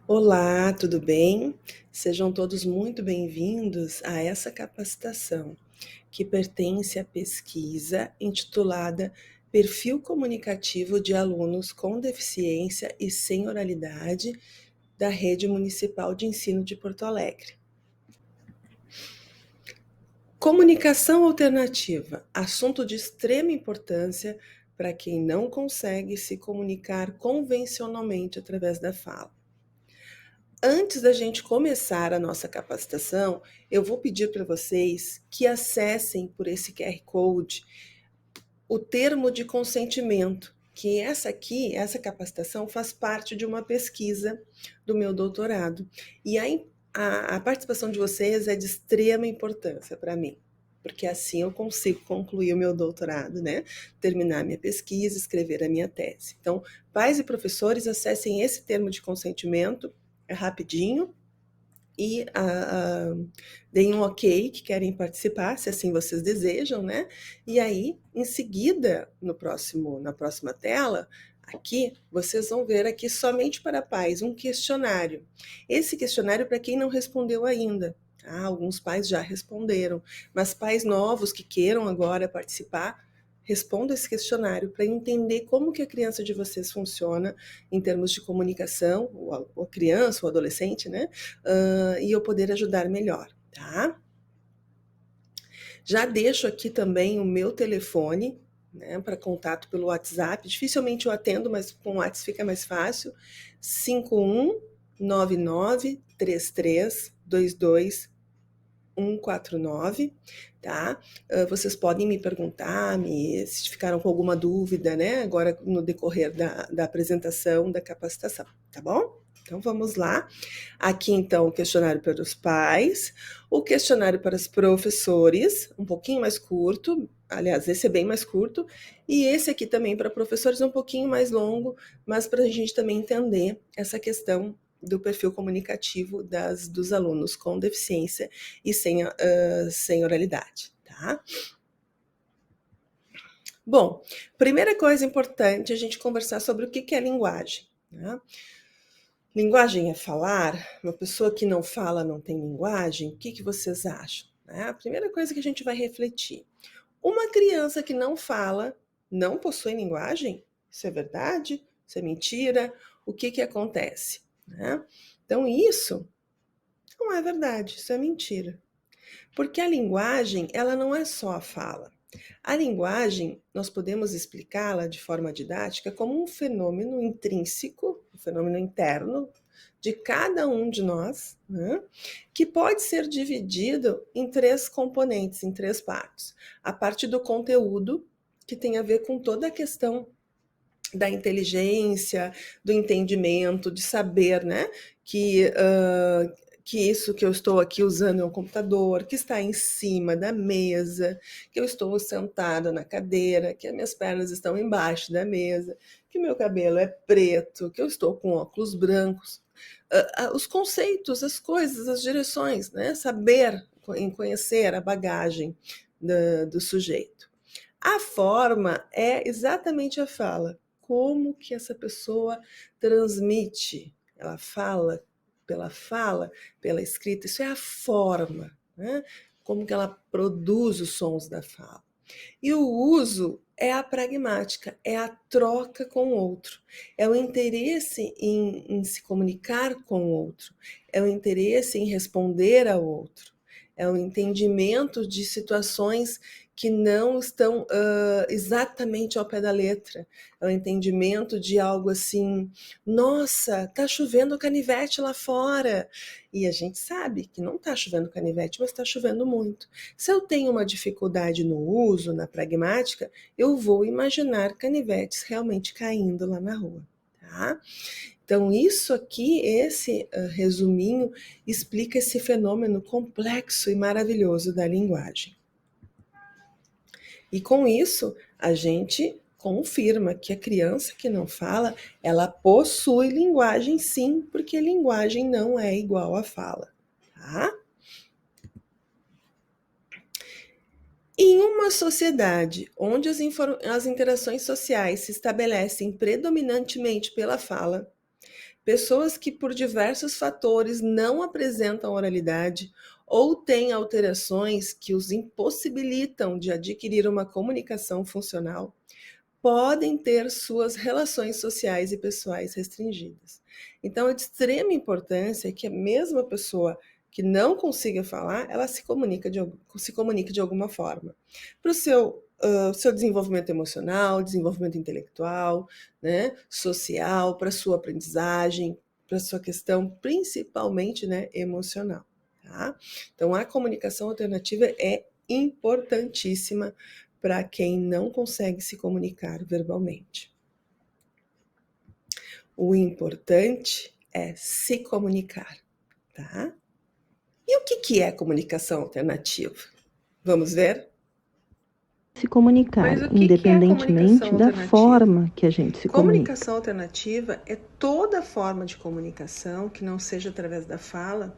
Olá, tudo bem? Sejam todos muito bem-vindos a essa capacitação, que pertence à pesquisa intitulada Perfil Comunicativo de Alunos com Deficiência e Sem Oralidade da Rede Municipal de Ensino de Porto Alegre. Comunicação alternativa, assunto de extrema importância para quem não consegue se comunicar convencionalmente através da fala. Antes da gente começar a nossa capacitação, eu vou pedir para vocês que acessem por esse QR Code o termo de consentimento, que essa capacitação faz parte de uma pesquisa do meu doutorado. E a participação de vocês é de extrema importância para mim, porque assim eu consigo concluir o meu doutorado, né? Terminar minha pesquisa, escrever a minha tese. Então, pais e professores, acessem esse termo de consentimento, é rapidinho, e deem um ok que querem participar, se assim vocês desejam, né? E aí, em seguida, na próxima tela, aqui, vocês vão ver aqui somente para pais um questionário. Esse questionário para quem não respondeu ainda. Tá? Alguns pais já responderam, mas pais novos que queiram agora participar, responda esse questionário para entender como que a criança de vocês funciona em termos de comunicação, ou a criança, ou adolescente, né? E eu poder ajudar melhor, tá? Já deixo aqui também o meu telefone, né, para contato pelo WhatsApp. Dificilmente eu atendo, mas com o WhatsApp fica mais fácil. 51993322 tá? Vocês podem me perguntar, se ficaram com alguma dúvida, né? Agora no decorrer da apresentação, da capacitação, tá bom? Então vamos lá. Aqui então o questionário para os pais, o questionário para os professores, um pouquinho mais curto, aliás, esse é bem mais curto, e esse aqui também para professores um pouquinho mais longo, mas para a gente também entender essa questão do perfil comunicativo dos alunos com deficiência e sem oralidade, tá? Bom, primeira coisa importante é a gente conversar sobre o que é linguagem, né? Linguagem é falar? Uma pessoa que não fala não tem linguagem? O que vocês acham? Né? A primeira coisa que a gente vai refletir. Uma criança que não fala não possui linguagem? Isso é verdade? Isso é mentira? O que acontece? Né? Então, isso não é verdade, isso é mentira. Porque a linguagem, ela não é só a fala. A linguagem, nós podemos explicá-la de forma didática como um fenômeno intrínseco, um fenômeno interno de cada um de nós, né, que pode ser dividido em três componentes, em três partes. A parte do conteúdo, que tem a ver com toda a questão da inteligência, do entendimento, de saber, né, que isso que eu estou aqui usando é um computador, que está em cima da mesa, que eu estou sentada na cadeira, que as minhas pernas estão embaixo da mesa, que meu cabelo é preto, que eu estou com óculos brancos. Os conceitos, as coisas, as direções, né? Saber, em conhecer a bagagem do sujeito. A forma é exatamente a fala. Como que essa pessoa transmite? Ela fala, pela escrita, isso é a forma, né? Como que ela produz os sons da fala. E o uso é a pragmática, é a troca com o outro, é o interesse em se comunicar com o outro, é o interesse em responder ao outro, é o entendimento de situações que não estão exatamente ao pé da letra, é o entendimento de algo assim, nossa, tá chovendo canivete lá fora, e a gente sabe que não tá chovendo canivete, mas está chovendo muito. Se eu tenho uma dificuldade no uso, na pragmática, eu vou imaginar canivetes realmente caindo lá na rua, tá? Então, isso aqui, esse resuminho, explica esse fenômeno complexo e maravilhoso da linguagem. E com isso, a gente confirma que a criança que não fala, ela possui linguagem sim, porque linguagem não é igual à fala, tá? Em uma sociedade onde as interações sociais se estabelecem predominantemente pela fala, Pessoas que por diversos fatores não apresentam oralidade ou têm alterações que os impossibilitam de adquirir uma comunicação funcional, podem ter suas relações sociais e pessoais restringidas. Então, é de extrema importância que a mesma pessoa que não consiga falar, ela se comunique de alguma forma. Para o seu desenvolvimento emocional, desenvolvimento intelectual, né, social, para a sua aprendizagem, para a sua questão, principalmente, né, emocional. Tá? Então, a comunicação alternativa é importantíssima para quem não consegue se comunicar verbalmente. O importante é se comunicar, tá? E o que é comunicação alternativa? Vamos ver? Se comunicar, Mas o que é independentemente comunicação da alternativa? forma que a gente se comunica. Comunicação alternativa é toda forma de comunicação que não seja através da fala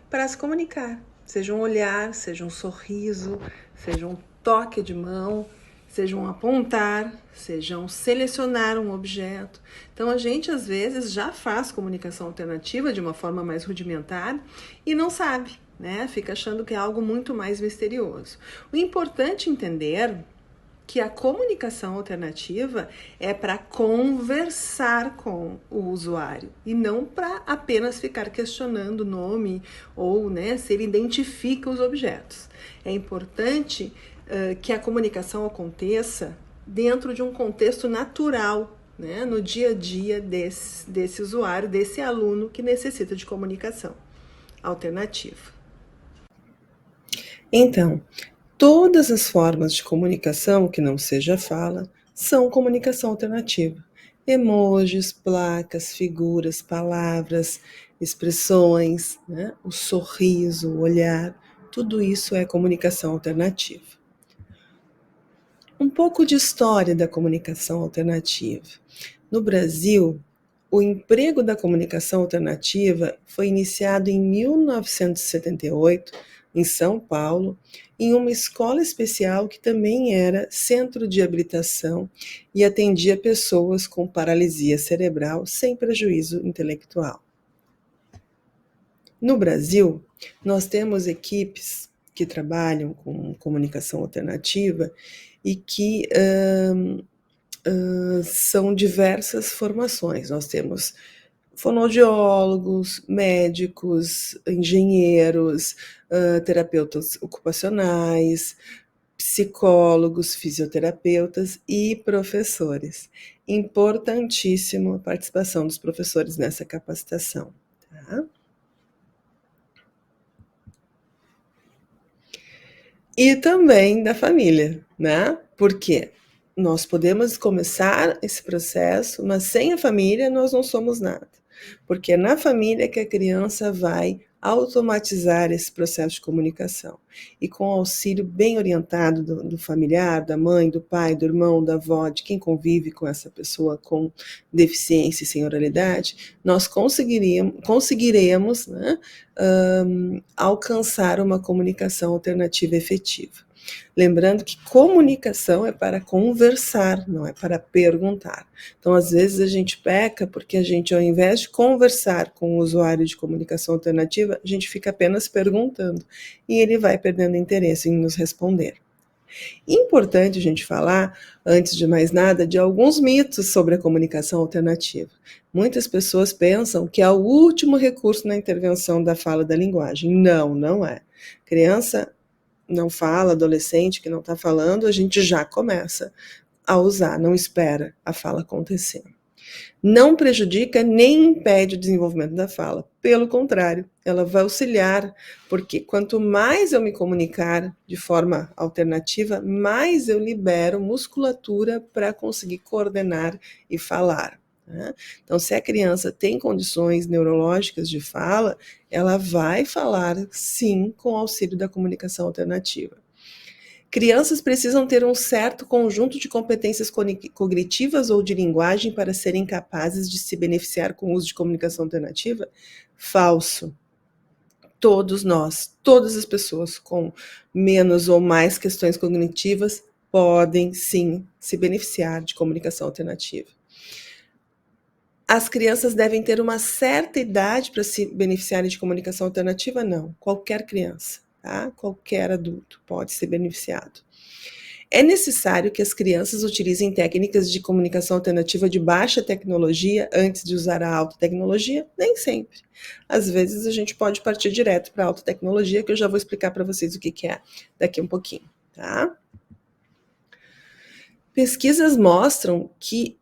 para se comunicar. Seja um olhar, seja um sorriso, seja um toque de mão, seja um apontar, seja um selecionar um objeto. Então a gente às vezes já faz comunicação alternativa de uma forma mais rudimentar e não sabe, né? Fica achando que é algo muito mais misterioso. O importante é entender que a comunicação alternativa é para conversar com o usuário e não para apenas ficar questionando o nome ou, né, se ele identifica os objetos. É importante que a comunicação aconteça dentro de um contexto natural, né, no dia a dia desse usuário, desse aluno que necessita de comunicação alternativa. Então, todas as formas de comunicação que não seja fala são comunicação alternativa. Emojis, placas, figuras, palavras, expressões, né? O sorriso, o olhar, tudo isso é comunicação alternativa. Um pouco de história da comunicação alternativa. No Brasil, o emprego da comunicação alternativa foi iniciado em 1978, em São Paulo, em uma escola especial que também era centro de habilitação e atendia pessoas com paralisia cerebral sem prejuízo intelectual. No Brasil, nós temos equipes que trabalham com comunicação alternativa e que são diversas formações. Nós temos fonoaudiólogos, médicos, engenheiros, terapeutas ocupacionais, psicólogos, fisioterapeutas e professores. Importantíssimo a participação dos professores nessa capacitação. Tá? E também da família, né? Por quê? Nós podemos começar esse processo, mas sem a família nós não somos nada. Porque é na família que a criança vai automatizar esse processo de comunicação. E com o auxílio bem orientado do familiar, da mãe, do pai, do irmão, da avó, de quem convive com essa pessoa com deficiência e sem oralidade, nós conseguiremos, né, alcançar uma comunicação alternativa efetiva. Lembrando que comunicação é para conversar, não é para perguntar. Então, às vezes, a gente peca porque a gente, ao invés de conversar com o usuário de comunicação alternativa, a gente fica apenas perguntando e ele vai perdendo interesse em nos responder. Importante a gente falar, antes de mais nada, de alguns mitos sobre a comunicação alternativa. Muitas pessoas pensam que é o último recurso na intervenção da fala da linguagem. Não, não é. Criança não fala, adolescente que não está falando, a gente já começa a usar, não espera a fala acontecer. Não prejudica nem impede o desenvolvimento da fala. Pelo contrário, ela vai auxiliar, porque quanto mais eu me comunicar de forma alternativa, mais eu libero musculatura para conseguir coordenar e falar. Né? Então, se a criança tem condições neurológicas de fala, ela vai falar sim com o auxílio da comunicação alternativa. Crianças precisam ter um certo conjunto de competências cognitivas ou de linguagem para serem capazes de se beneficiar com o uso de comunicação alternativa? Falso. Todos nós, todas as pessoas com menos ou mais questões cognitivas podem sim se beneficiar de comunicação alternativa. As crianças devem ter uma certa idade para se beneficiarem de comunicação alternativa? Não, qualquer criança, tá? Qualquer adulto pode ser beneficiado. É necessário que as crianças utilizem técnicas de comunicação alternativa de baixa tecnologia antes de usar a alta tecnologia? Nem sempre. Às vezes a gente pode partir direto para a alta tecnologia, que eu já vou explicar para vocês o que é daqui a um pouquinho, tá? Pesquisas mostram que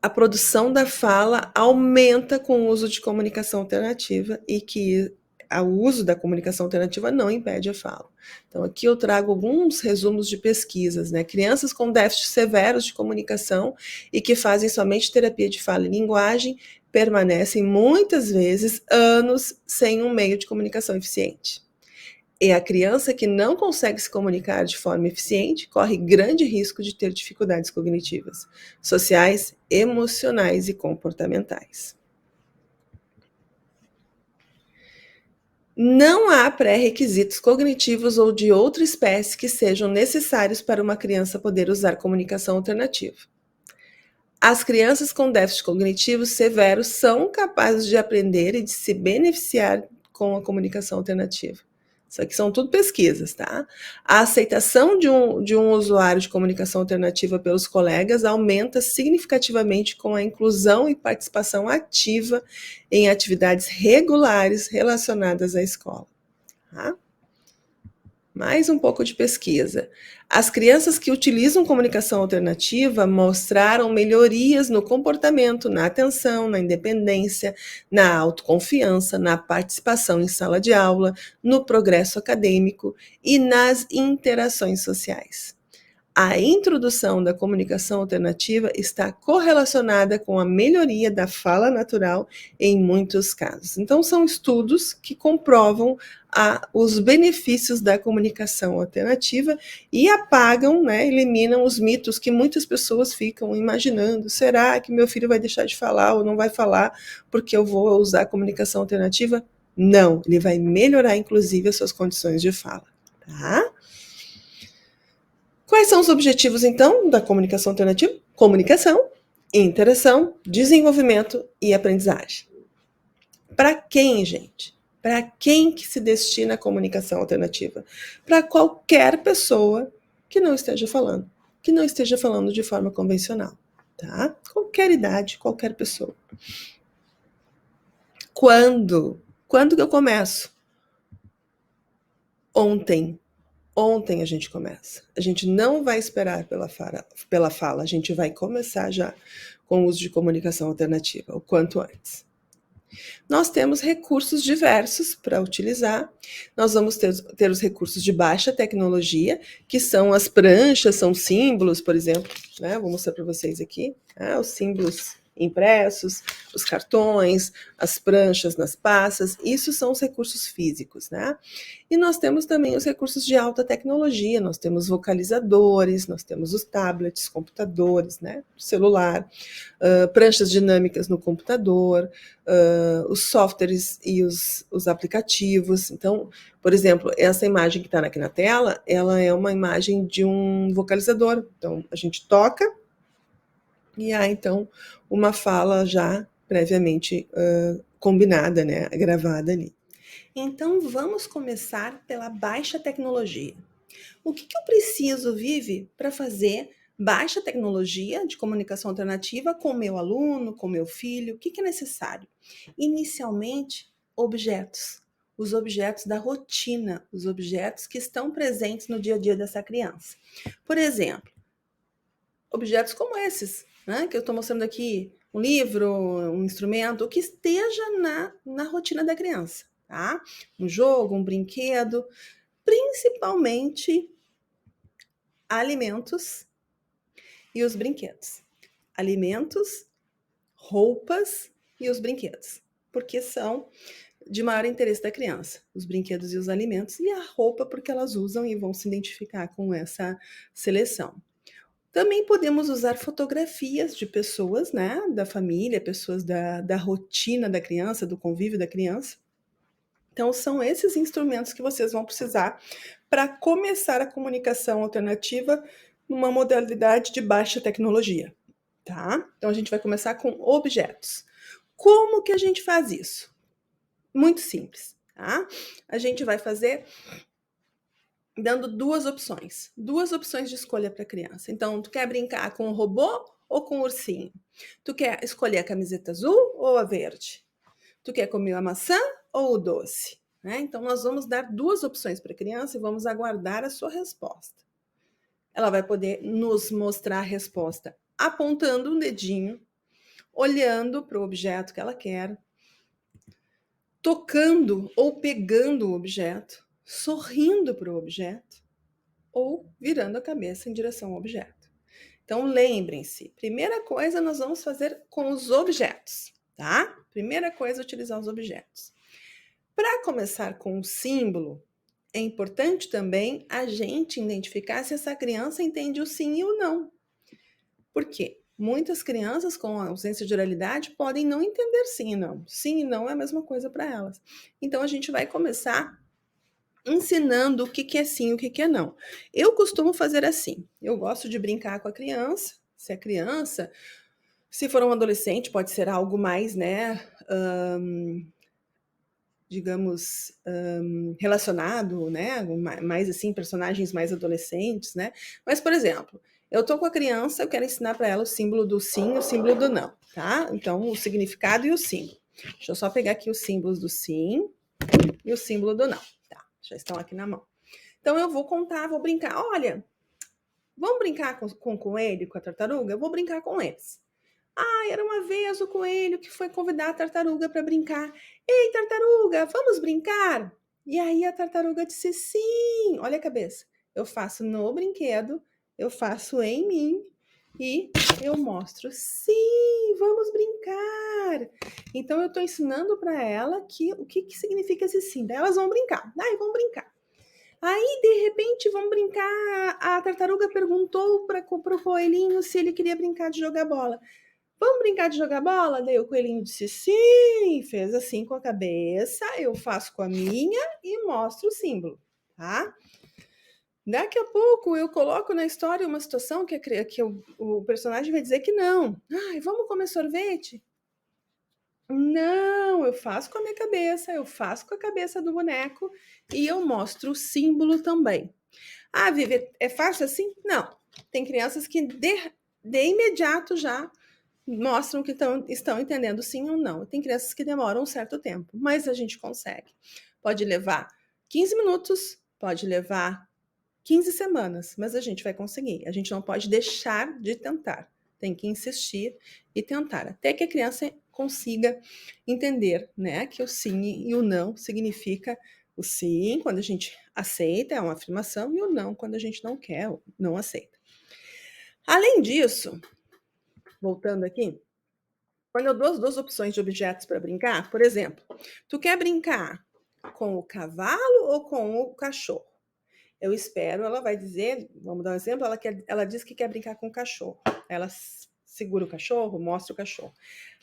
a produção da fala aumenta com o uso de comunicação alternativa e que o uso da comunicação alternativa não impede a fala. Então, aqui eu trago alguns resumos de pesquisas, né? Crianças com déficits severos de comunicação e que fazem somente terapia de fala e linguagem permanecem muitas vezes anos sem um meio de comunicação eficiente. E a criança que não consegue se comunicar de forma eficiente corre grande risco de ter dificuldades cognitivas, sociais, emocionais e comportamentais. Não há pré-requisitos cognitivos ou de outra espécie que sejam necessários para uma criança poder usar comunicação alternativa. As crianças com déficit cognitivo severo são capazes de aprender e de se beneficiar com a comunicação alternativa. Isso aqui são tudo pesquisas, tá? A aceitação de um usuário de comunicação alternativa pelos colegas aumenta significativamente com a inclusão e participação ativa em atividades regulares relacionadas à escola. Tá? Mais um pouco de pesquisa. As crianças que utilizam comunicação alternativa mostraram melhorias no comportamento, na atenção, na independência, na autoconfiança, na participação em sala de aula, no progresso acadêmico e nas interações sociais. A introdução da comunicação alternativa está correlacionada com a melhoria da fala natural em muitos casos. Então, são estudos que comprovam os benefícios da comunicação alternativa e apagam, né, eliminam os mitos que muitas pessoas ficam imaginando. Será que meu filho vai deixar de falar ou não vai falar porque eu vou usar a comunicação alternativa? Não, ele vai melhorar, inclusive, as suas condições de fala, tá? Quais são os objetivos, então, da comunicação alternativa? Comunicação, interação, desenvolvimento e aprendizagem. Para quem, gente? Para quem que se destina a comunicação alternativa? Para qualquer pessoa que não esteja falando de forma convencional, tá? Qualquer idade, qualquer pessoa. Quando que eu começo? Ontem a gente começa. A gente não vai esperar pela fala, a gente vai começar já com o uso de comunicação alternativa, o quanto antes. Nós temos recursos diversos para utilizar. Nós vamos ter os recursos de baixa tecnologia, que são as pranchas, são símbolos, por exemplo, né? Vou mostrar para vocês aqui, né? Os símbolos impressos, os cartões, as pranchas nas passas, isso são os recursos físicos, né? E nós temos também os recursos de alta tecnologia, nós temos vocalizadores, nós temos os tablets, computadores, né? Celular, pranchas dinâmicas no computador, os softwares e os aplicativos. Então, por exemplo, essa imagem que está aqui na tela, ela é uma imagem de um vocalizador. Então, a gente toca e há, então, uma fala já previamente combinada, né, gravada ali. Então, vamos começar pela baixa tecnologia. O que eu preciso, Vivi, para fazer baixa tecnologia de comunicação alternativa com meu aluno, com meu filho? O que é necessário? Inicialmente, objetos. Os objetos da rotina, os objetos que estão presentes no dia a dia dessa criança. Por exemplo, objetos como esses, né, que eu estou mostrando aqui, um livro, um instrumento, o que esteja na rotina da criança, tá? Um jogo, um brinquedo, principalmente alimentos e os brinquedos. Alimentos, roupas e os brinquedos, porque são de maior interesse da criança, os brinquedos e os alimentos, e a roupa porque elas usam e vão se identificar com essa seleção. Também podemos usar fotografias de pessoas, né, da família, pessoas da rotina da criança, do convívio da criança. Então, são esses instrumentos que vocês vão precisar para começar a comunicação alternativa numa modalidade de baixa tecnologia, tá? Então, a gente vai começar com objetos. Como que a gente faz isso? Muito simples, tá? A gente vai fazer dando duas opções de escolha para a criança. Então, tu quer brincar com o robô ou com o ursinho? Tu quer escolher a camiseta azul ou a verde? Tu quer comer a maçã ou o doce? Né? Então, nós vamos dar duas opções para a criança e vamos aguardar a sua resposta. Ela vai poder nos mostrar a resposta apontando um dedinho, olhando para o objeto que ela quer, tocando ou pegando o objeto, sorrindo para o objeto ou virando a cabeça em direção ao objeto. Então, lembrem-se, primeira coisa nós vamos fazer com os objetos, tá? Primeira coisa, utilizar os objetos. Para começar com o símbolo, é importante também a gente identificar se essa criança entende o sim e o não. Por quê? Muitas crianças com ausência de oralidade podem não entender sim e não. Sim e não é a mesma coisa para elas. Então, a gente vai começar ensinando o que é sim e o que é não. Eu costumo fazer assim. Eu gosto de brincar com a criança. Se a criança, se for um adolescente, pode ser algo mais, né? Digamos, relacionado, né? Mais assim, personagens mais adolescentes, né? Mas, por exemplo, eu tô com a criança, eu quero ensinar para ela o símbolo do sim e o símbolo do não, tá? Então, o significado e o símbolo. Deixa eu só pegar aqui os símbolos do sim e o símbolo do não. Tá, já estão aqui na mão. Então, eu vou contar, vou brincar. Olha, vamos brincar com o coelho e com a tartaruga? Eu vou brincar com eles. Ah, era uma vez o coelho que foi convidar a tartaruga para brincar. Ei, tartaruga, vamos brincar? E aí a tartaruga disse sim. Olha a cabeça. Eu faço no brinquedo, eu faço em mim e eu mostro sim, vamos brincar. Então eu estou ensinando para ela o que significa esse sim. Daí elas vão brincar. Daí vão brincar. Aí, de repente, vão brincar. A tartaruga perguntou para o coelhinho se ele queria brincar de jogar bola. Vamos brincar de jogar bola? Daí o coelhinho disse sim, fez assim com a cabeça, eu faço com a minha e mostro o símbolo, tá? Daqui a pouco eu coloco na história uma situação que o personagem vai dizer que não. Ai, vamos comer sorvete? Não, eu faço com a minha cabeça, eu faço com a cabeça do boneco e eu mostro o símbolo também. Ah, Vivi, é fácil assim? Não. Tem crianças que de imediato já mostram que estão entendendo sim ou não. Tem crianças que demoram um certo tempo, mas a gente consegue. Pode levar 15 minutos, pode levar 15 semanas, mas a gente vai conseguir. A gente não pode deixar de tentar. Tem que insistir e tentar, até que a criança consiga entender, né, que o sim e o não significa o sim, quando a gente aceita, é uma afirmação, e o não, quando a gente não quer, não aceita. Além disso, voltando aqui, quando eu dou as duas opções de objetos para brincar, por exemplo, tu quer brincar com o cavalo ou com o cachorro? Eu espero, ela vai dizer, vamos dar um exemplo, ela diz que quer brincar com o cachorro. Ela segura o cachorro, mostra o cachorro.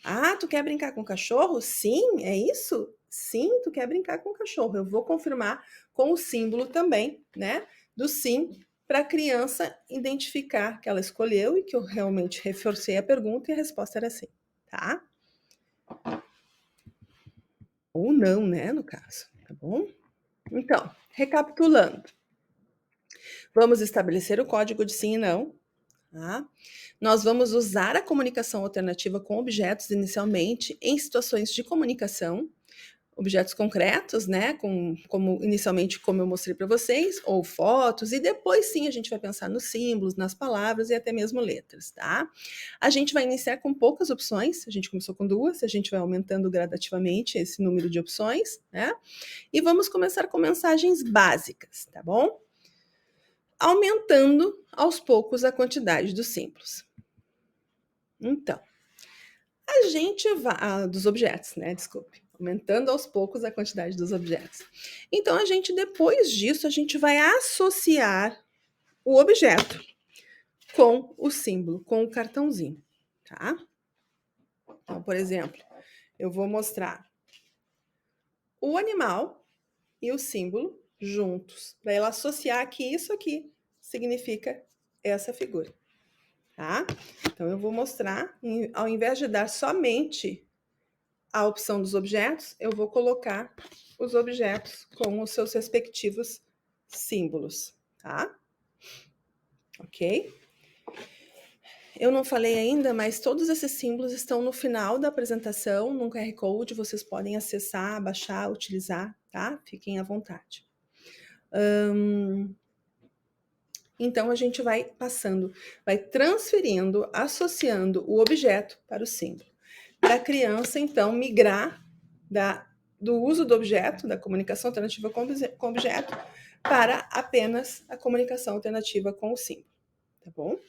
Ah, tu quer brincar com o cachorro? Sim, é isso? Sim, tu quer brincar com o cachorro. Eu vou confirmar com o símbolo também, né, do sim, para a criança identificar que ela escolheu e que eu realmente reforcei a pergunta e a resposta era sim, tá? Ou não, né, no caso, tá bom? Então, recapitulando. Vamos estabelecer o código de sim e não, tá? Nós vamos usar a comunicação alternativa com objetos inicialmente em situações de comunicação, objetos concretos, né? Como inicialmente, como eu mostrei para vocês, ou fotos, e depois sim a gente vai pensar nos símbolos, nas palavras e até mesmo letras, tá? A gente vai iniciar com poucas opções, a gente começou com duas, a gente vai aumentando gradativamente esse número de opções, né? E vamos começar com mensagens básicas, tá bom? Aumentando aos poucos a quantidade dos símbolos. Então, a gente vai. Dos objetos, né? Desculpe. Aumentando aos poucos a quantidade dos objetos. Então, a gente, depois disso, a gente vai associar o objeto com o símbolo, com o cartãozinho, tá? Então, por exemplo, eu vou mostrar o animal e o símbolo juntos, para ela associar que isso aqui significa essa figura, tá? Então, eu vou mostrar, ao invés de dar somente a opção dos objetos, eu vou colocar os objetos com os seus respectivos símbolos, tá? Ok? Eu não falei ainda, mas todos esses símbolos estão no final da apresentação, num QR Code, vocês podem acessar, baixar, utilizar, tá? Fiquem à vontade. Então, a gente vai passando, vai transferindo, associando o objeto para o símbolo. Para a criança, então, migrar do uso do objeto, da comunicação alternativa com objeto, para apenas a comunicação alternativa com o símbolo, tá bom?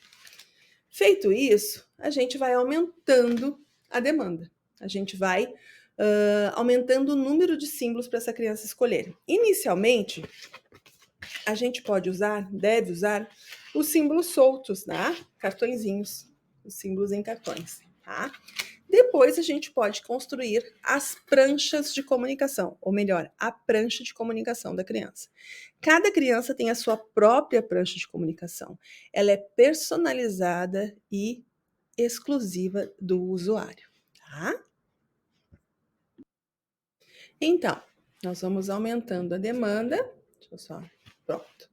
Feito isso, a gente vai aumentando a demanda. A gente vai aumentando o número de símbolos para essa criança escolher. Inicialmente, a gente deve usar os símbolos soltos, tá? Cartõezinhos, os símbolos em cartões, tá? Depois a gente pode construir as pranchas de comunicação, ou melhor, a prancha de comunicação da criança. Cada criança tem a sua própria prancha de comunicação. Ela é personalizada e exclusiva do usuário, tá? Então, nós vamos aumentando a demanda. Deixa eu só... Pronto.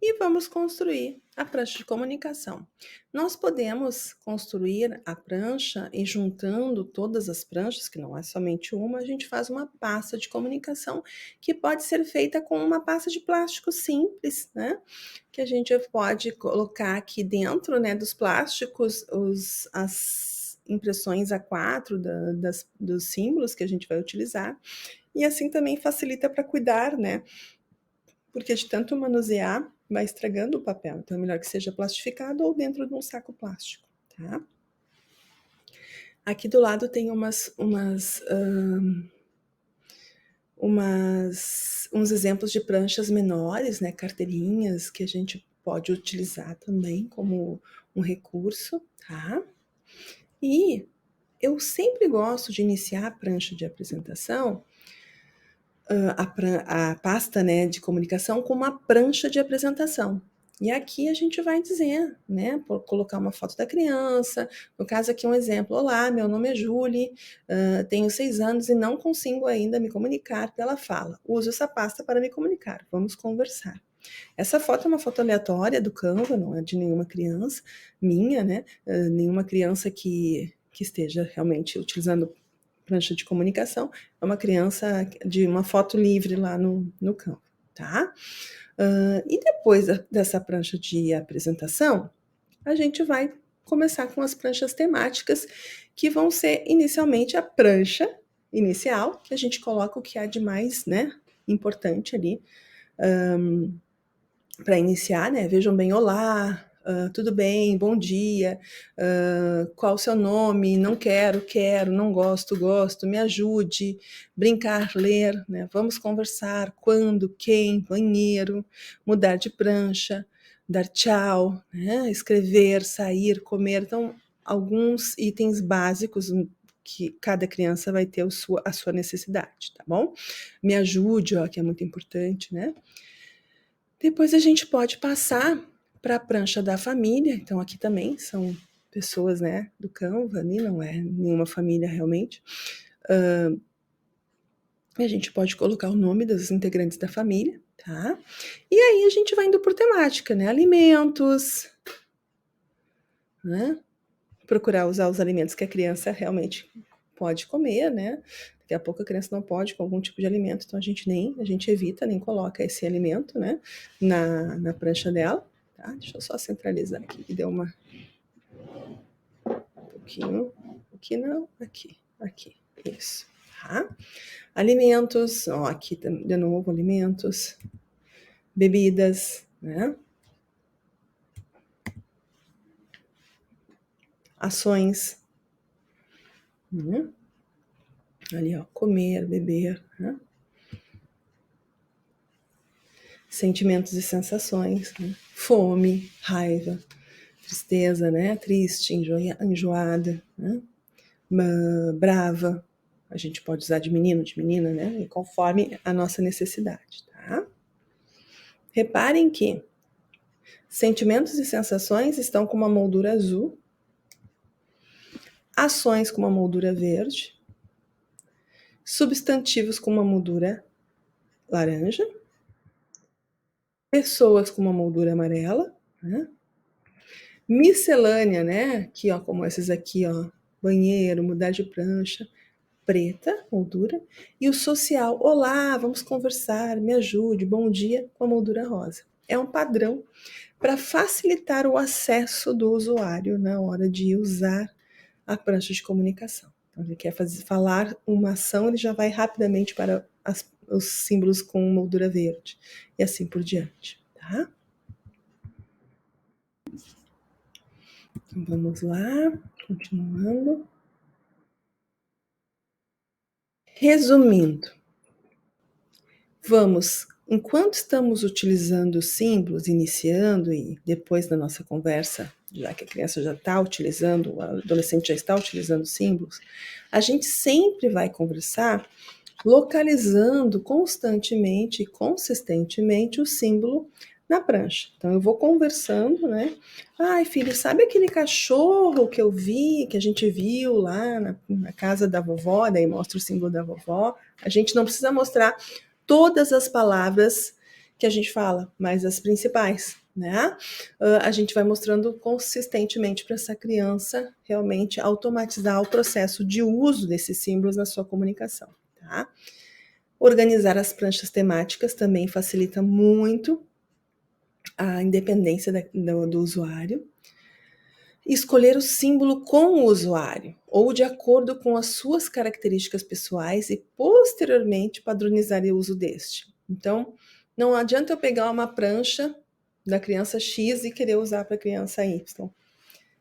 E vamos construir a prancha de comunicação. Nós podemos construir a prancha e juntando todas as pranchas, que não é somente uma, a gente faz uma pasta de comunicação que pode ser feita com uma pasta de plástico simples, né? Que a gente pode colocar aqui dentro, né, dos plásticos as impressões A4 dos símbolos que a gente vai utilizar. E assim também facilita para cuidar, né? Porque de tanto manusear, vai estragando o papel. Então, é melhor que seja plastificado ou dentro de um saco plástico, tá? Aqui do lado tem uns exemplos de pranchas menores, né? Carteirinhas que a gente pode utilizar também como um recurso, tá? E eu sempre gosto de iniciar a prancha de apresentação a pasta, né, de comunicação com uma prancha de apresentação. E aqui a gente vai dizer, né, colocar uma foto da criança, no caso aqui um exemplo, olá, meu nome é Julie, tenho 6 anos e não consigo ainda me comunicar pela fala. Uso essa pasta para me comunicar, vamos conversar. Essa foto é uma foto aleatória do Canva, não é de nenhuma criança minha, né, nenhuma criança que esteja realmente utilizando prancha de comunicação, é uma criança de uma foto livre lá no Canva, tá? E depois dessa prancha de apresentação, a gente vai começar com as pranchas temáticas, que vão ser inicialmente a prancha inicial, que a gente coloca o que há de mais, né, importante ali, para iniciar, né? Vejam bem, olá, tudo bem, bom dia, qual o seu nome, não quero, não gosto, gosto, me ajude, brincar, ler, né? Vamos conversar, quando, quem, banheiro, mudar de prancha, dar tchau, né? Escrever, sair, comer, então alguns itens básicos que cada criança vai ter a sua necessidade, tá bom? Me ajude, ó, que é muito importante, né? Depois a gente pode passar para a prancha da família, então aqui também são pessoas, né, do Canva, ali não é nenhuma família realmente. A gente pode colocar o nome dos integrantes da família, tá? E aí a gente vai indo por temática, né? Alimentos, né? Procurar usar os alimentos que a criança realmente pode comer, né? Daqui a pouco a criança não pode com algum tipo de alimento, então a gente evita, nem coloca esse alimento, né, na prancha dela, tá? Deixa eu só centralizar aqui, que deu um pouquinho, aqui não, aqui, isso, tá? Alimentos, ó, aqui de novo, alimentos, bebidas, né? Ações, né? Ali, ó, comer, beber, né? Sentimentos e sensações, né? Fome, raiva, tristeza, né? Triste, enjoada, né? Brava. A gente pode usar de menino, de menina, né? Conforme a nossa necessidade, tá? Reparem que sentimentos e sensações estão com uma moldura azul, ações com uma moldura verde, substantivos com uma moldura laranja, pessoas com uma moldura amarela, né? Miscelânea, né? Aqui, ó, como esses aqui, ó, banheiro, mudar de prancha, preta, moldura, e o social, olá, vamos conversar, me ajude, bom dia, com a moldura rosa. É um padrão para facilitar o acesso do usuário na hora de usar a prancha de comunicação. Então, ele quer falar uma ação, ele já vai rapidamente para os símbolos com moldura verde, e assim por diante, tá? Então, vamos lá, continuando. Resumindo, enquanto estamos utilizando os símbolos, iniciando e depois da nossa conversa, já que a criança já está utilizando, o adolescente já está utilizando símbolos, a gente sempre vai conversar localizando constantemente e consistentemente o símbolo na prancha. Então, eu vou conversando, né? Ai, filho, sabe aquele cachorro que eu vi, que a gente viu lá na casa da vovó? Daí mostra o símbolo da vovó. A gente não precisa mostrar todas as palavras que a gente fala, mas as principais, né? A gente vai mostrando consistentemente para essa criança realmente automatizar o processo de uso desses símbolos na sua comunicação, tá? Organizar as pranchas temáticas também facilita muito a independência do usuário. Escolher o símbolo com o usuário, ou de acordo com as suas características pessoais e, posteriormente, padronizar o uso deste. Então, não adianta eu pegar uma prancha da criança X e querer usar para a criança Y.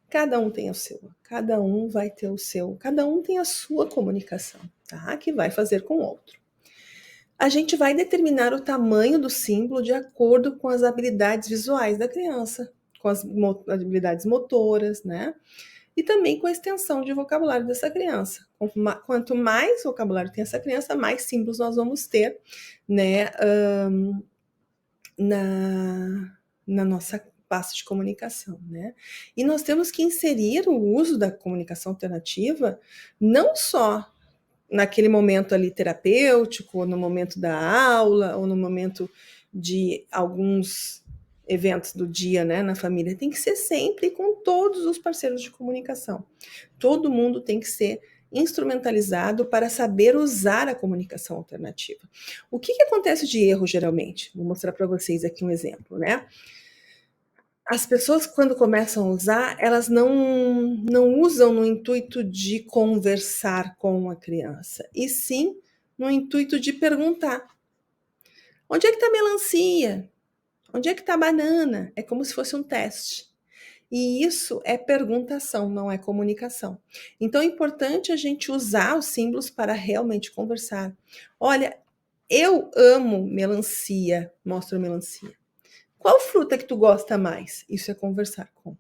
Cada um tem o seu, cada um vai ter o seu, cada um tem a sua comunicação, tá? Que vai fazer com o outro. A gente vai determinar o tamanho do símbolo de acordo com as habilidades visuais da criança, com as habilidades motoras, né? E também com a extensão de vocabulário dessa criança. Quanto mais vocabulário tem essa criança, mais símbolos nós vamos ter, né, na nossa pasta de comunicação, né? E nós temos que inserir o uso da comunicação alternativa não só naquele momento ali terapêutico, ou no momento da aula, ou no momento de alguns eventos do dia, né, na família. Tem que ser sempre com todos os parceiros de comunicação. Todo mundo tem que ser instrumentalizado para saber usar a comunicação alternativa. O que acontece de erro, geralmente? Vou mostrar para vocês aqui um exemplo, né? As pessoas, quando começam a usar, elas não usam no intuito de conversar com a criança, e sim no intuito de perguntar. Onde é que está a melancia? Onde é que está a banana? É como se fosse um teste. E isso é perguntação, não é comunicação. Então é importante a gente usar os símbolos para realmente conversar. Olha, eu amo melancia, mostro melancia. Qual fruta que tu gosta mais? Isso é conversar com.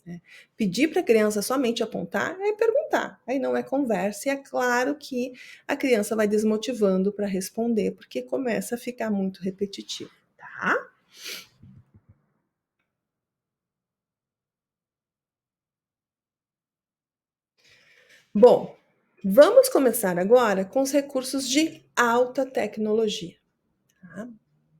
Né? Pedir para a criança somente apontar é perguntar, aí não é conversa, e é claro que a criança vai desmotivando para responder, porque começa a ficar muito repetitivo, tá? Bom, vamos começar agora com os recursos de alta tecnologia, tá?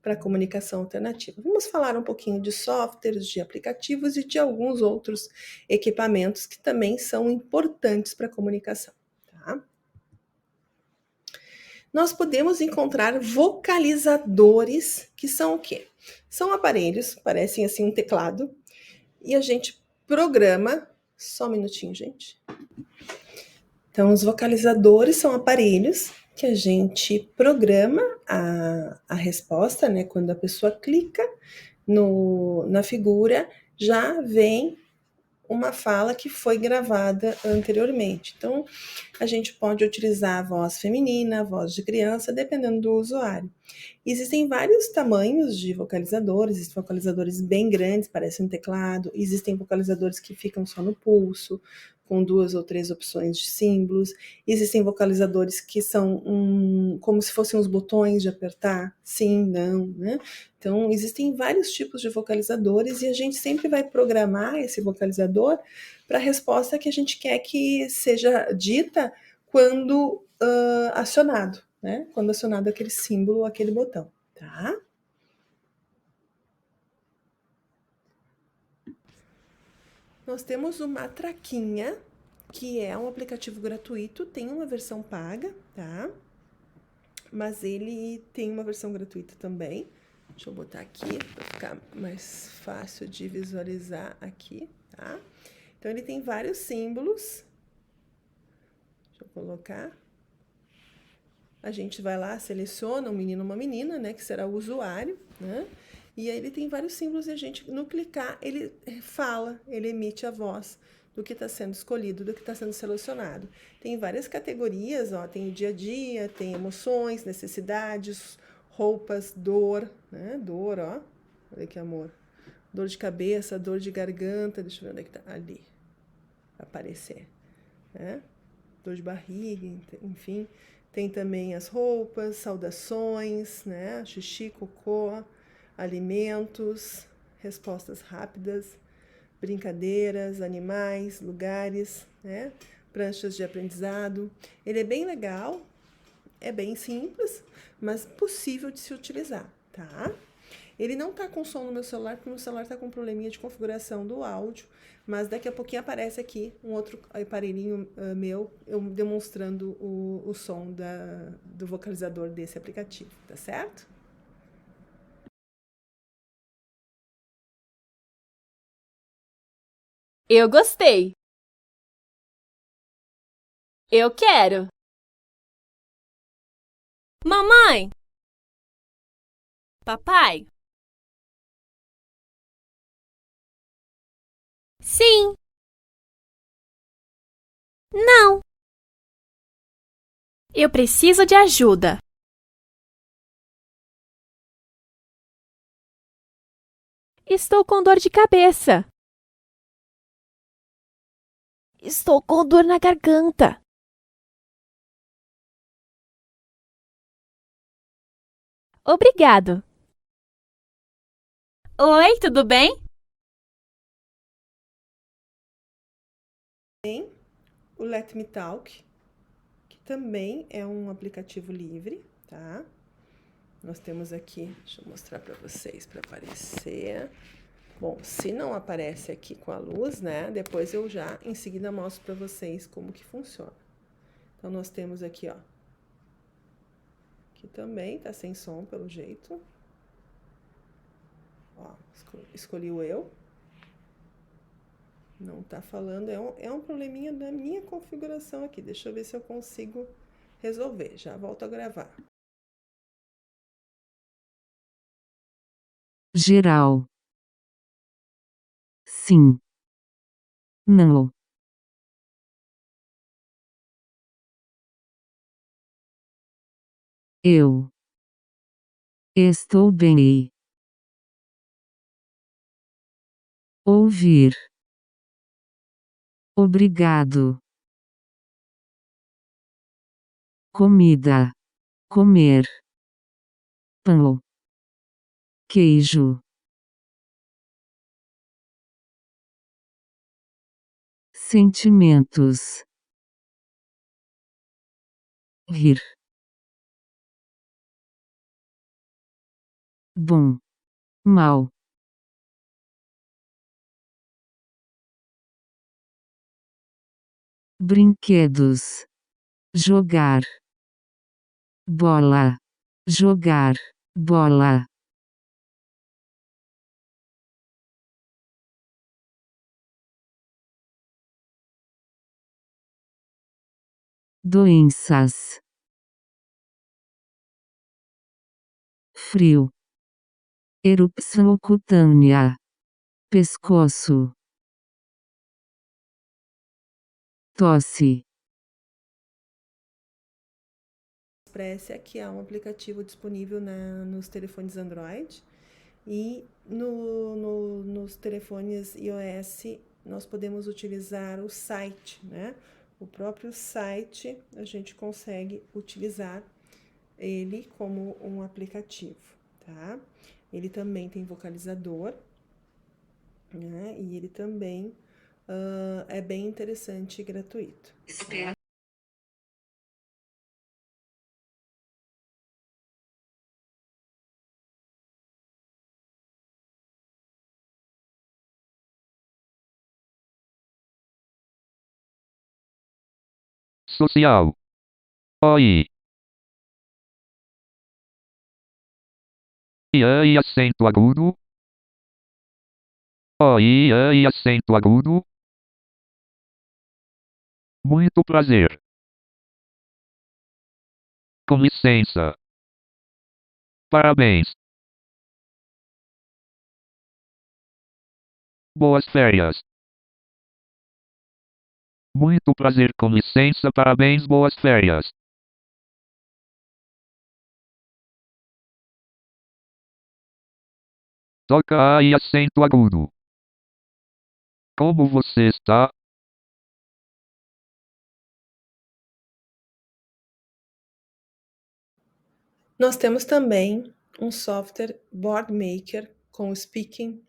Para comunicação alternativa. Vamos falar um pouquinho de softwares, de aplicativos e de alguns outros equipamentos que também são importantes para a comunicação, tá? Nós podemos encontrar vocalizadores, que são o quê? São aparelhos, parecem assim um teclado, e a gente programa, só um minutinho, gente. Então, os vocalizadores são aparelhos que a gente programa a resposta, né? Quando a pessoa clica na figura, já vem uma fala que foi gravada anteriormente. Então, a gente pode utilizar a voz feminina, a voz de criança, dependendo do usuário. Existem vários tamanhos de vocalizadores, existem vocalizadores bem grandes, parecem um teclado, existem vocalizadores que ficam só no pulso, com 2 ou 3 opções de símbolos, existem vocalizadores que são como se fossem os botões de apertar, sim, não, né? Então, existem vários tipos de vocalizadores e a gente sempre vai programar esse vocalizador para a resposta que a gente quer que seja dita quando acionado, né? Quando acionado aquele símbolo ou aquele botão, tá? Nós temos o Matraquinha, que é um aplicativo gratuito, tem uma versão paga, tá? Mas ele tem uma versão gratuita também. Deixa eu botar aqui para ficar mais fácil de visualizar aqui, tá? Então ele tem vários símbolos. Deixa eu colocar. A gente vai lá, seleciona um menino ou uma menina, né, que será o usuário, né? E aí ele tem vários símbolos e a gente, no clicar, ele fala, ele emite a voz do que está sendo escolhido, do que está sendo selecionado. Tem várias categorias, ó, tem o dia a dia, tem emoções, necessidades, roupas, dor, né? Dor, ó. Olha que amor. Dor de cabeça, dor de garganta, deixa eu ver onde é que tá. Ali. Vai aparecer, né? Dor de barriga, enfim. Tem também as roupas, saudações, né? Xixi, cocô, alimentos, respostas rápidas, brincadeiras, animais, lugares, né? Pranchas de aprendizado. Ele é bem legal, é bem simples, mas possível de se utilizar, tá? Ele não tá com som no meu celular, porque o meu celular tá com um probleminha de configuração do áudio, mas daqui a pouquinho aparece aqui um outro aparelhinho meu, eu demonstrando o som do vocalizador desse aplicativo, tá certo? Eu gostei. Eu quero. Mamãe! Papai? Sim. Não. Eu preciso de ajuda. Estou com dor de cabeça. Estou com dor na garganta. Obrigado. Oi, tudo bem? Tem o Let Me Talk, que também é um aplicativo livre, tá? Nós temos aqui, deixa eu mostrar para vocês, para aparecer. Bom, se não aparece aqui com a luz, né? Depois eu já em seguida mostro para vocês como que funciona. Então nós temos aqui, ó. Aqui também tá sem som pelo jeito. Ó, escolhi o eu. Não tá falando, é um probleminha da minha configuração aqui. Deixa eu ver se eu consigo resolver. Já volto a gravar. Geral. Sim. Não. Eu estou bem. Ouvir. Obrigado. Comida. Comer. Pão. Queijo. Sentimentos. Rir. Bom. Mal. Brinquedos. Jogar. Bola. Jogar. Bola. Doenças. Frio. Erupção cutânea. Pescoço. Tosse. Express aqui é um aplicativo disponível nos telefones Android e nos telefones iOS nós podemos utilizar o site, né? O próprio site a gente consegue utilizar ele como um aplicativo, tá? Ele também tem vocalizador, né? E ele também é bem interessante e gratuito. social. OI. E acento agudo. OI e acento agudo. Muito prazer. Com licença. Parabéns. Boas férias. Muito prazer, com licença, parabéns, boas férias. Toca A e acento agudo. Como você está? Nós temos também um software Boardmaker com o Speaking,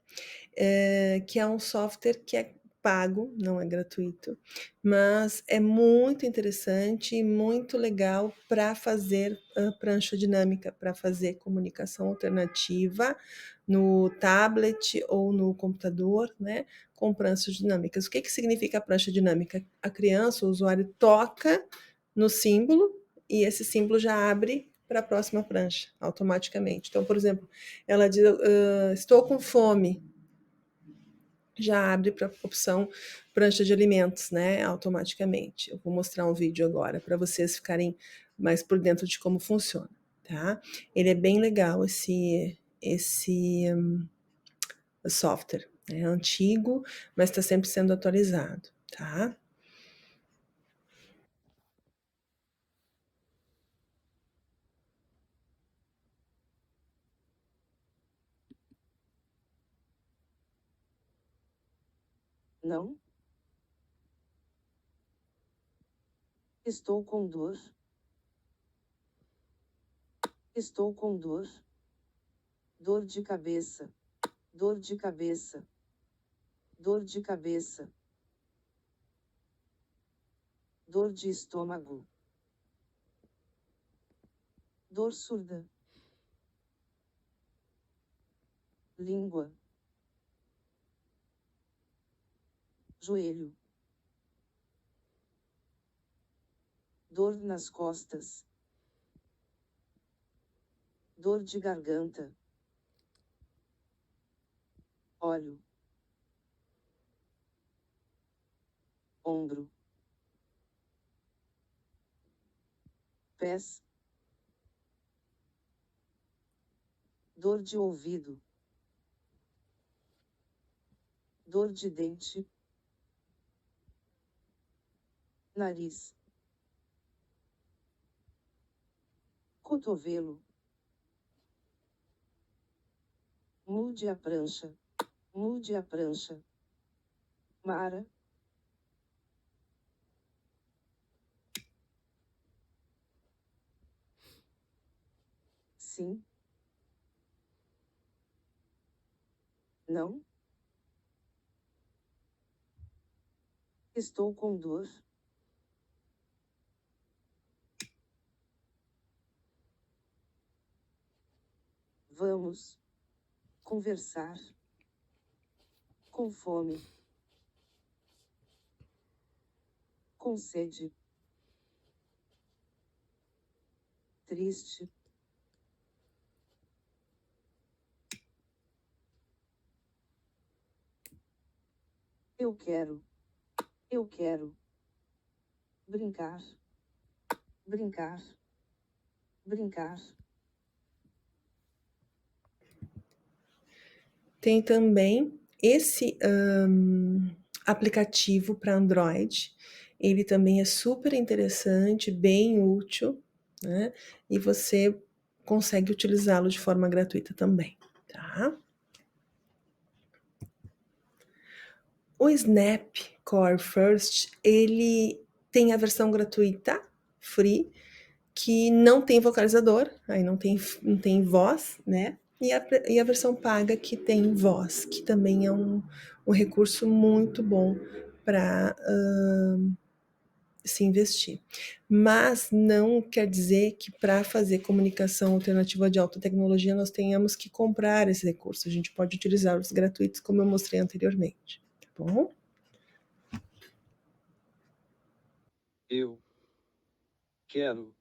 que é um software que é pago, não é gratuito, mas é muito interessante e muito legal para fazer prancha dinâmica, para fazer comunicação alternativa no tablet ou no computador, né, com pranchas dinâmicas. O que significa a prancha dinâmica? A criança, o usuário, toca no símbolo e esse símbolo já abre para a próxima prancha automaticamente. Então, por exemplo, ela diz: estou com fome. Já abre para a opção prancha de alimentos, né, automaticamente. Eu vou mostrar um vídeo agora para vocês ficarem mais por dentro de como funciona, tá? Ele é bem legal, esse software. É antigo, mas está sempre sendo atualizado, tá? Não? Estou com dor. Estou com dor. Dor de cabeça. Dor de cabeça. Dor de cabeça. Dor de estômago. Dor surda. Língua. Joelho. Dor nas costas. Dor de garganta. Olho. Ombro. Pés. Dor de ouvido. Dor de dente. Nariz. Cotovelo. Mude a prancha. Mude a prancha. Mara. Sim. Não? Estou com dor. Vamos conversar. Com fome. Com sede. Triste. Eu quero. Eu quero. Brincar. Brincar. Brincar. Tem também esse aplicativo para Android. Ele também é super interessante, bem útil, né? E você consegue utilizá-lo de forma gratuita também, tá? O Snap Core First, ele tem a versão gratuita, free, que não tem vocalizador, aí não tem voz, né? E a versão paga que tem voz, que também é um recurso muito bom para se investir. Mas não quer dizer que para fazer comunicação alternativa de alta tecnologia nós tenhamos que comprar esse recurso. A gente pode utilizar os gratuitos, como eu mostrei anteriormente, tá bom? Eu Quero.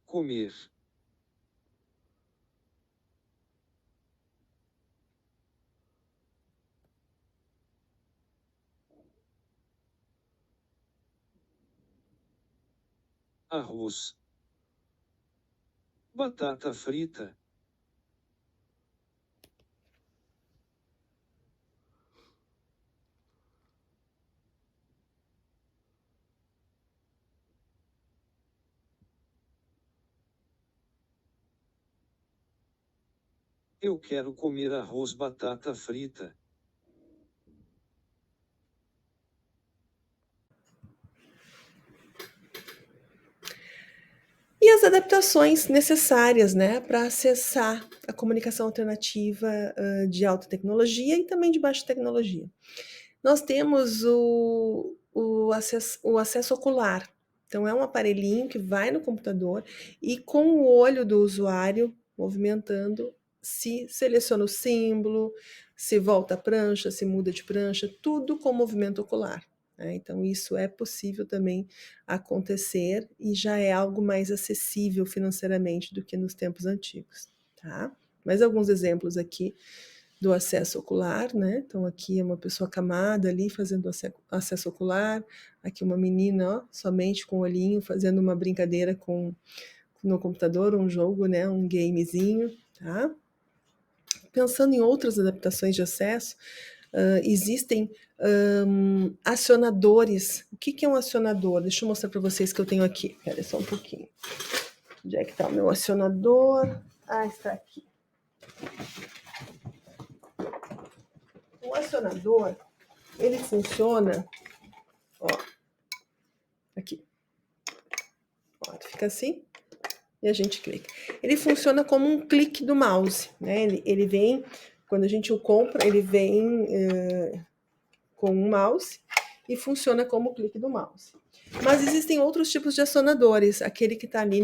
Comer. Arroz. Batata frita. Eu quero comer arroz batata frita. E as adaptações necessárias, né, para acessar a comunicação alternativa de alta tecnologia e também de baixa tecnologia. Nós temos o acesso ocular. Então, é um aparelhinho que vai no computador e com o olho do usuário movimentando, se seleciona o símbolo, se volta a prancha, se muda de prancha, tudo com movimento ocular. Né? Então, isso é possível também acontecer e já é algo mais acessível financeiramente do que nos tempos antigos. Tá? Mais alguns exemplos aqui do acesso ocular, né? Então, aqui é uma pessoa acamada ali fazendo acesso ocular, aqui uma menina, ó, somente com o olhinho, fazendo uma brincadeira no computador, um jogo, né? Um gamezinho, tá? Pensando em outras adaptações de acesso, existem acionadores. O que é um acionador? Deixa eu mostrar para vocês que eu tenho aqui. Espera só um pouquinho. Onde é que está o meu acionador? Ah, está aqui. O acionador, ele funciona, ó, aqui. Ó, fica assim e a gente clica. Ele funciona como um clique do mouse, né? Ele vem, quando a gente o compra, ele vem com um mouse e funciona como o clique do mouse. Mas existem outros tipos de acionadores. Aquele que está ali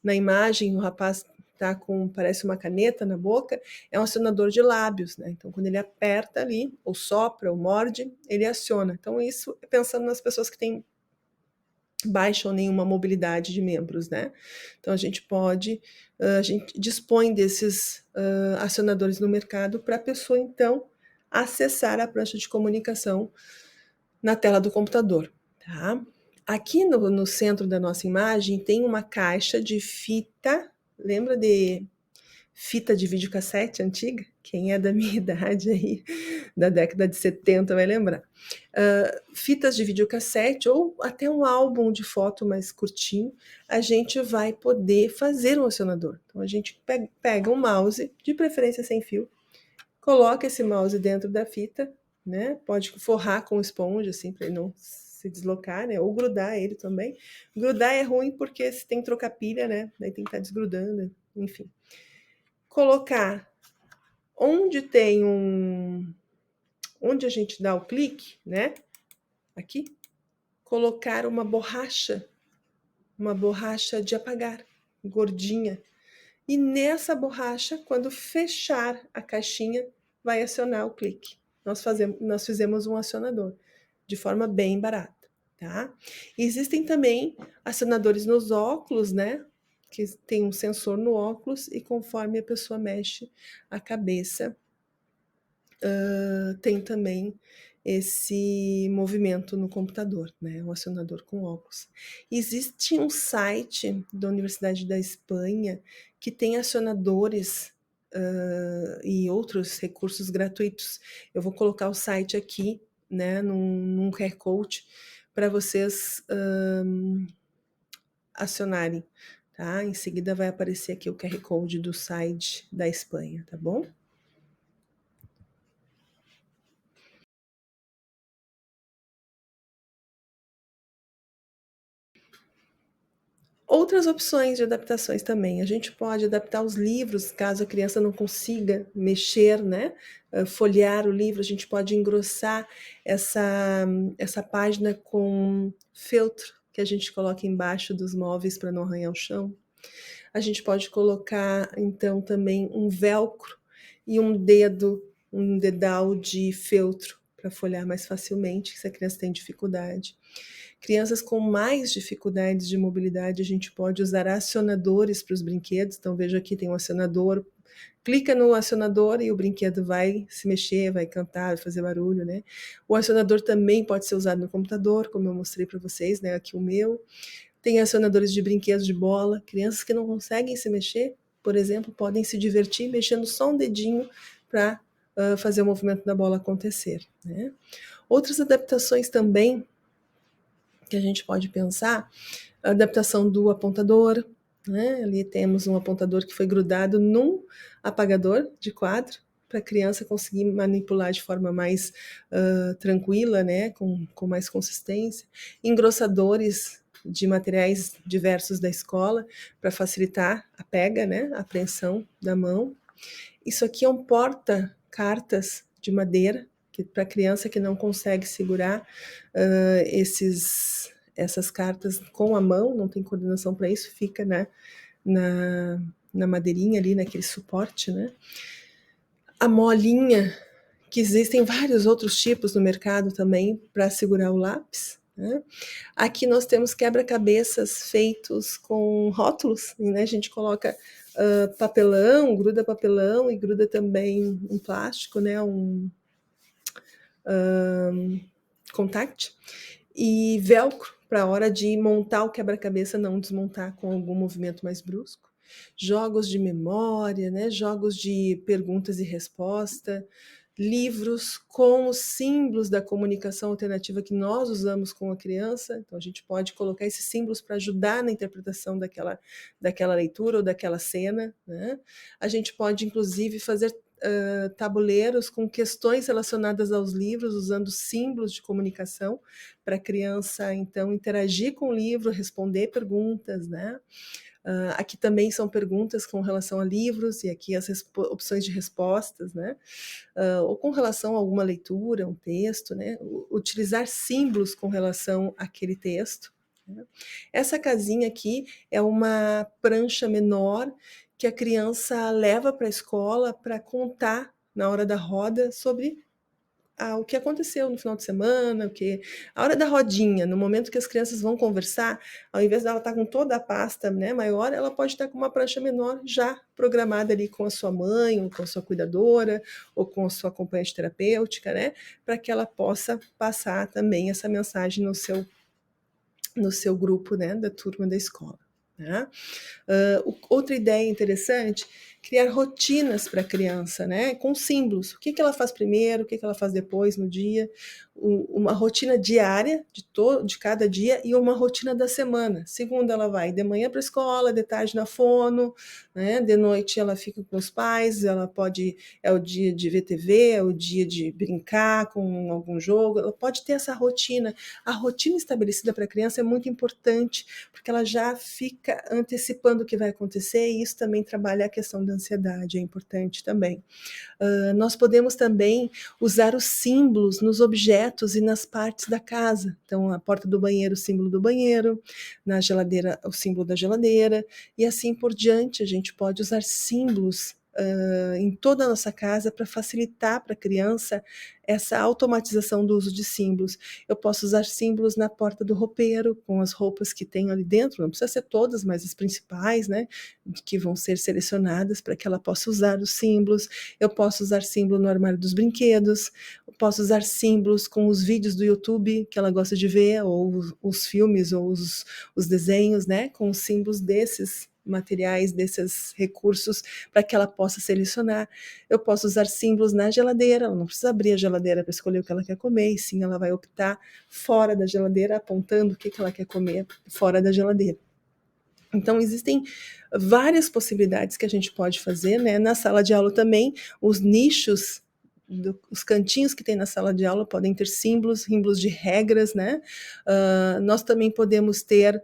na imagem, o rapaz tá com, parece uma caneta na boca, é um acionador de lábios, né? Então, quando ele aperta ali, ou sopra, ou morde, ele aciona. Então, isso pensando nas pessoas que têm baixa ou nenhuma mobilidade de membros, né? Então, a gente dispõe desses acionadores no mercado para a pessoa, então, acessar a prancha de comunicação na tela do computador, tá? Aqui no centro da nossa imagem tem uma caixa de fita, lembra de fita de videocassete antiga? Quem é da minha idade aí, da década de 70 vai lembrar. Fitas de videocassete ou até um álbum de foto mais curtinho, a gente vai poder fazer um acionador. Então, a gente pega um mouse, de preferência sem fio, coloca esse mouse dentro da fita, né? Pode forrar com esponja, assim, para ele não se deslocar, né? Ou grudar ele também. Grudar é ruim porque se tem que trocar pilha, né? Daí tem que estar desgrudando, enfim. Colocar onde tem onde a gente dá o clique, né? Aqui, colocar uma borracha de apagar, gordinha. E nessa borracha, quando fechar a caixinha, vai acionar o clique. Nós fizemos um acionador de forma bem barata, tá? Existem também acionadores nos óculos, né? Que tem um sensor no óculos e conforme a pessoa mexe a cabeça, tem também esse movimento no computador, né? Um acionador com óculos. Existe um site da Universidade da Espanha que tem acionadores e outros recursos gratuitos. Eu vou colocar o site aqui, né, num QR Code para vocês acionarem, tá? Em seguida vai aparecer aqui o QR Code do site da Espanha, tá bom? Outras opções de adaptações também. A gente pode adaptar os livros, caso a criança não consiga mexer, né? Folhear o livro, a gente pode engrossar essa página com feltro que a gente coloca embaixo dos móveis para não arranhar o chão. A gente pode colocar, então, também um velcro e um dedal de feltro para folhear mais facilmente, se a criança tem dificuldade. Crianças com mais dificuldades de mobilidade, a gente pode usar acionadores para os brinquedos. Então, veja aqui, tem um acionador. Clica no acionador e o brinquedo vai se mexer, vai cantar, vai fazer barulho, né? O acionador também pode ser usado no computador, como eu mostrei para vocês, né? Aqui o meu. Tem acionadores de brinquedos de bola. Crianças que não conseguem se mexer, por exemplo, podem se divertir mexendo só um dedinho para fazer o movimento da bola acontecer, né? Outras adaptações também que a gente pode pensar, a adaptação do apontador, né? Ali temos um apontador que foi grudado num apagador de quadro, para a criança conseguir manipular de forma mais tranquila, né? Com mais consistência. Engrossadores de materiais diversos da escola, para facilitar a pega, né? A apreensão da mão. Isso aqui é um porta-cartas de madeira, para criança que não consegue segurar essas cartas com a mão, não tem coordenação para isso, fica na madeirinha ali, naquele suporte, né? A molinha, que existem vários outros tipos no mercado também para segurar o lápis, né? Aqui nós temos quebra-cabeças feitos com rótulos, né? A gente coloca papelão, gruda papelão e gruda também um plástico, né? Contact e velcro para a hora de montar o quebra-cabeça não desmontar com algum movimento mais brusco. Jogos de memória, né? Jogos de perguntas e resposta, livros com os símbolos da comunicação alternativa que nós usamos com a criança. Então a gente pode colocar esses símbolos para ajudar na interpretação daquela leitura ou daquela cena, né? A gente pode inclusive fazer tabuleiros com questões relacionadas aos livros, usando símbolos de comunicação para a criança, então, interagir com o livro, responder perguntas, né? Aqui também são perguntas com relação a livros, e aqui as opções de respostas, né? Ou com relação a alguma leitura, um texto, né? Utilizar símbolos com relação àquele texto. Né? Essa casinha aqui é uma prancha menor que a criança leva para a escola para contar na hora da roda sobre o que aconteceu no final de semana, a hora da rodinha, no momento que as crianças vão conversar, ao invés dela estar com toda a pasta, né, maior, ela pode estar com uma prancha menor já programada ali com a sua mãe, ou com a sua cuidadora, ou com a sua acompanhante terapêutica, né, para que ela possa passar também essa mensagem no seu grupo, né, da turma da escola. Né? Outra ideia interessante, criar rotinas para a criança, né? Com símbolos. O que ela faz primeiro, o que ela faz depois no dia, uma rotina diária de cada dia e uma rotina da semana. Segunda ela vai de manhã para a escola, de tarde na fono, né? De noite ela fica com os pais, é o dia de ver TV, é o dia de brincar com algum jogo, ela pode ter essa rotina. A rotina estabelecida para a criança é muito importante, porque ela já fica antecipando o que vai acontecer, e isso também trabalha a questão da ansiedade, é importante também. Nós podemos também usar os símbolos nos objetos e nas partes da casa. Então, a porta do banheiro, o símbolo do banheiro, na geladeira, o símbolo da geladeira, e assim por diante. A gente pode usar símbolos em toda a nossa casa para facilitar para a criança essa automatização do uso de símbolos. Eu posso usar símbolos na porta do roupeiro, com as roupas que tem ali dentro, não precisa ser todas, mas as principais, né, que vão ser selecionadas para que ela possa usar os símbolos. Eu posso usar símbolo no armário dos brinquedos, eu posso usar símbolos com os vídeos do YouTube que ela gosta de ver, ou os filmes, ou os desenhos, né, com os símbolos desses materiais, desses recursos, para que ela possa selecionar. Eu posso usar símbolos na geladeira, ela não precisa abrir a geladeira para escolher o que ela quer comer, e sim ela vai optar fora da geladeira, apontando o que ela quer comer fora da geladeira. Então, existem várias possibilidades que a gente pode fazer, né? Na sala de aula também, os nichos, os cantinhos que tem na sala de aula podem ter símbolos de regras, né? Nós também podemos ter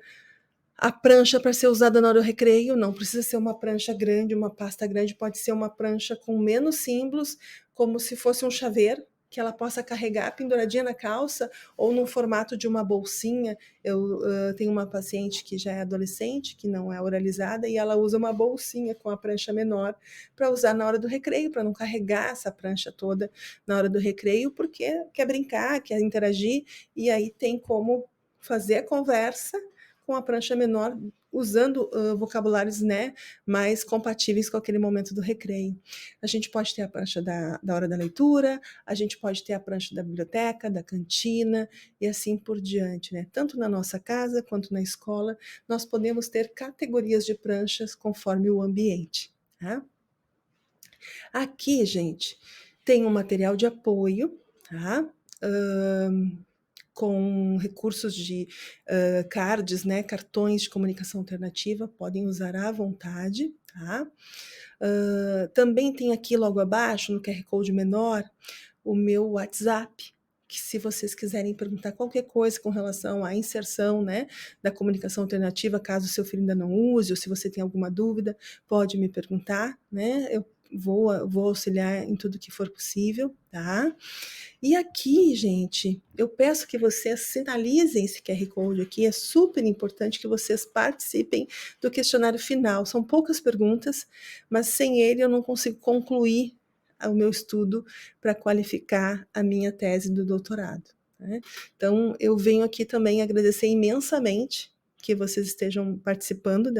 A prancha para ser usada na hora do recreio não precisa ser uma prancha grande, uma pasta grande, pode ser uma prancha com menos símbolos, como se fosse um chaveiro, que ela possa carregar penduradinha na calça ou no formato de uma bolsinha. Eu tenho uma paciente que já é adolescente, que não é oralizada, e ela usa uma bolsinha com a prancha menor para usar na hora do recreio, para não carregar essa prancha toda na hora do recreio, porque quer brincar, quer interagir, e aí tem como fazer a conversa com a prancha menor, usando vocabulários, né, mais compatíveis com aquele momento do recreio. A gente pode ter a prancha da hora da leitura, a gente pode ter a prancha da biblioteca, da cantina e assim por diante, né? Tanto na nossa casa quanto na escola, nós podemos ter categorias de pranchas conforme o ambiente, tá? Aqui, gente, tem um material de apoio, tá? Com recursos de cards, né, cartões de comunicação alternativa, podem usar à vontade, tá? Também tem aqui logo abaixo, no QR Code menor, o meu WhatsApp, que se vocês quiserem perguntar qualquer coisa com relação à inserção, né, da comunicação alternativa, caso o seu filho ainda não use, ou se você tem alguma dúvida, pode me perguntar, né, eu vou auxiliar em tudo que for possível, tá? E aqui, gente, eu peço que vocês sinalizem esse QR Code aqui, é super importante que vocês participem do questionário final. São poucas perguntas, mas sem ele eu não consigo concluir o meu estudo para qualificar a minha tese do doutorado, né? Então, eu venho aqui também agradecer imensamente que vocês estejam participando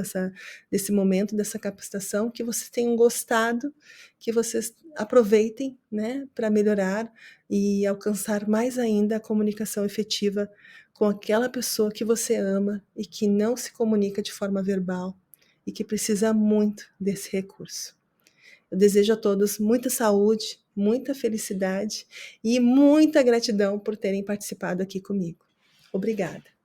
desse momento, dessa capacitação, que vocês tenham gostado, que vocês aproveitem, né, para melhorar e alcançar mais ainda a comunicação efetiva com aquela pessoa que você ama e que não se comunica de forma verbal e que precisa muito desse recurso. Eu desejo a todos muita saúde, muita felicidade e muita gratidão por terem participado aqui comigo. Obrigada.